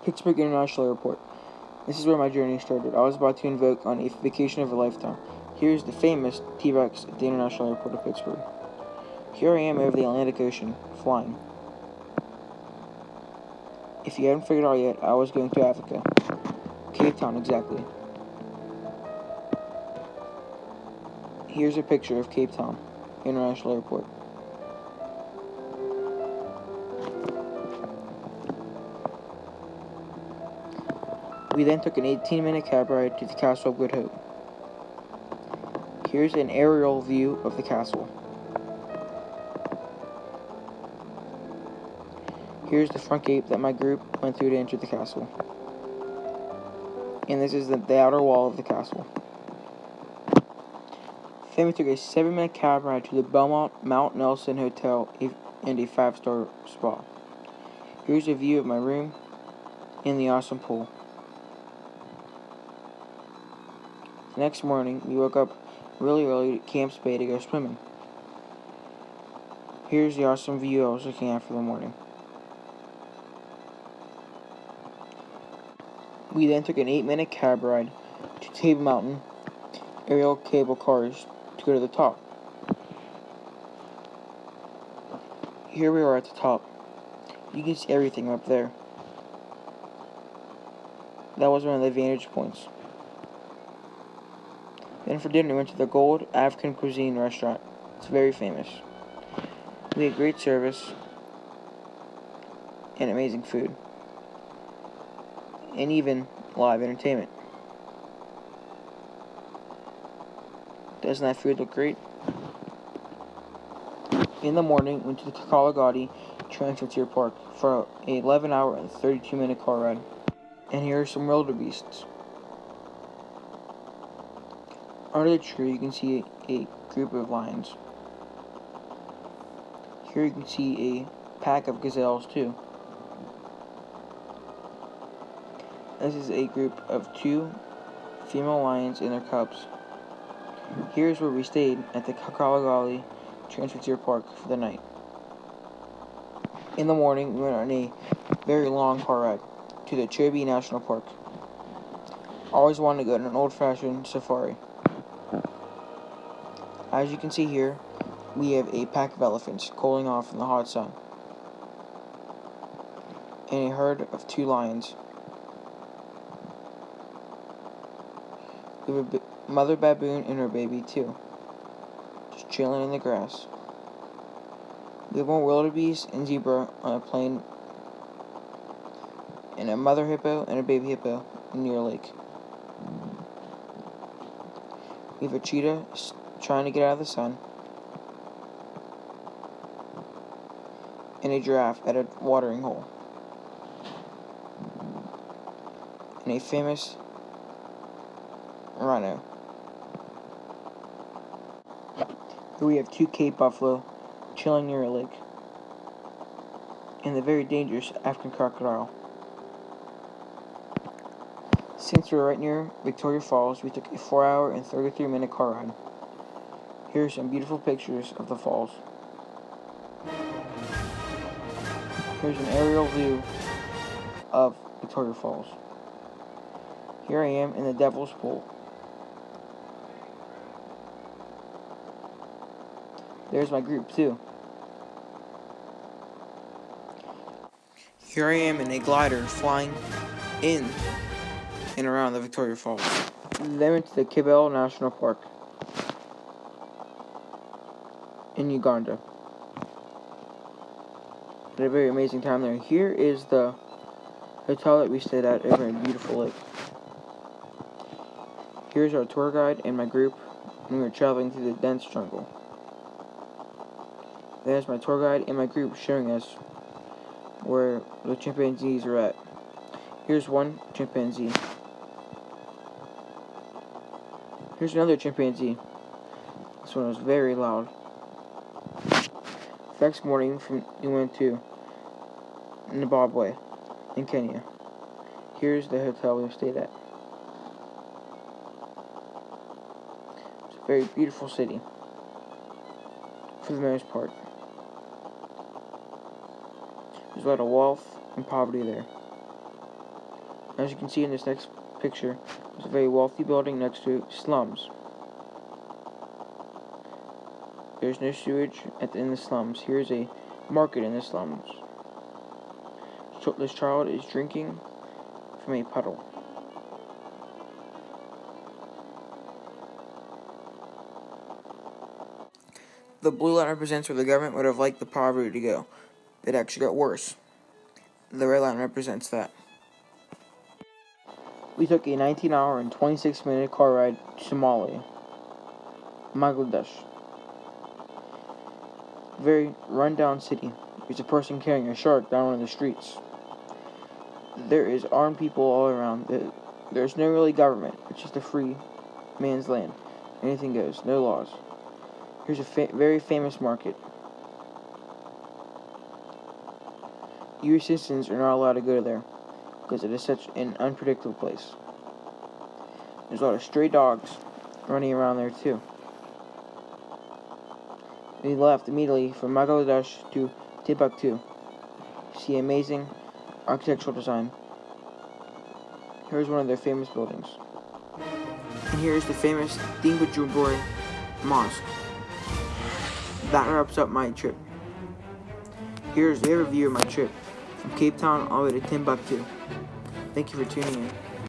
Pittsburgh International Airport. This is where my journey started. I was about to embark on a vacation of a lifetime. Here's the famous T-Rex at the International Airport of Pittsburgh. Here I am over the Atlantic Ocean, flying. If you haven't figured out yet, I was going to Africa. Cape Town, exactly. Here's a picture of Cape Town International Airport. We then took an 18-minute cab ride to the Castle of Good Hope. Here's an aerial view of the castle. Here's the front gate that my group went through to enter the castle. And this is the outer wall of the castle. Then we took a 7-minute cab ride to the Belmont Mount Nelson Hotel and a 5-star spa. Here's a view of my room and the awesome pool. The next morning, we woke up really early at Camps Bay to go swimming. Here's the awesome view I was looking at for the morning. We then took an 8-minute cab ride to Table Mountain aerial cable cars to go to the top. Here we are at the top. You can see everything up there. That was one of the vantage points. Then for dinner, we went to the Gold African Cuisine restaurant. It's very famous. We had great service and amazing food, and even live entertainment. Doesn't that food look great? In the morning, we went to the Kakalagadi Transfrontier Park for an 11-hour and 32-minute car ride. And here are some wildebeests. Under the tree, you can see a group of lions. Here you can see a pack of gazelles too. This is a group of 2 female lions and their cubs. Here's where we stayed at the Kakalagadi Transfrontier Park for the night. In the morning, we went on a very long car ride to the Chobe National Park. I always wanted to go on an old-fashioned safari. As you can see here, we have a pack of elephants cooling off in the hot sun, and a herd of 2 lions. We have a mother baboon and her baby too, just chilling in the grass. We have more wildebeest and zebra on a plain, and a mother hippo and a baby hippo near a lake. We have a cheetah trying to get out of the sun, and a giraffe at a watering hole, and a famous rhino. Here we have 2 Cape buffalo chilling near a lake, and the very dangerous African crocodile. Since we're right near Victoria Falls, we took a 4-hour and 33-minute car ride. Here are some beautiful pictures of the falls. Here's an aerial view of Victoria Falls. Here I am in the Devil's Pool. There's my group too. Here I am in a glider flying in and around the Victoria Falls. Then went to the Kibale National Park in Uganda. Had a very amazing time there. Here is the hotel that we stayed at over in a beautiful lake. Here's our tour guide and my group, and we were traveling through the dense jungle. There's my tour guide and my group showing us where the chimpanzees are at. Here's one chimpanzee. Here's another chimpanzee. This one was very loud. The next morning, we went to Zimbabwe in Kenya. Here's the hotel we stayed at. It's a very beautiful city, for the most part. There's a lot of wealth and poverty there. As you can see in this next picture, there's a very wealthy building next to slums. There's no sewage in the slums. Here's a market in the slums. This child is drinking from a puddle. The blue line represents where the government would have liked the poverty to go. It actually got worse. The red line represents that. We took a 19-hour and 26-minute car ride to Somalia, Bangladesh. Very run-down city. There's a person carrying a shark down one of the streets. There is armed people all around. There's no really government. It's just a free man's land. Anything goes. No laws. Here's a very famous market. U.S. citizens are not allowed to go there because it is such an unpredictable place. There's a lot of stray dogs running around there too. We left immediately from Bangladesh to Timbuktu. See amazing architectural design. Here's one of their famous buildings. And here's the famous Dingbujumbury Mosque. That wraps up my trip. Here's a review of my trip from Cape Town all the way to Timbuktu. Thank you for tuning in.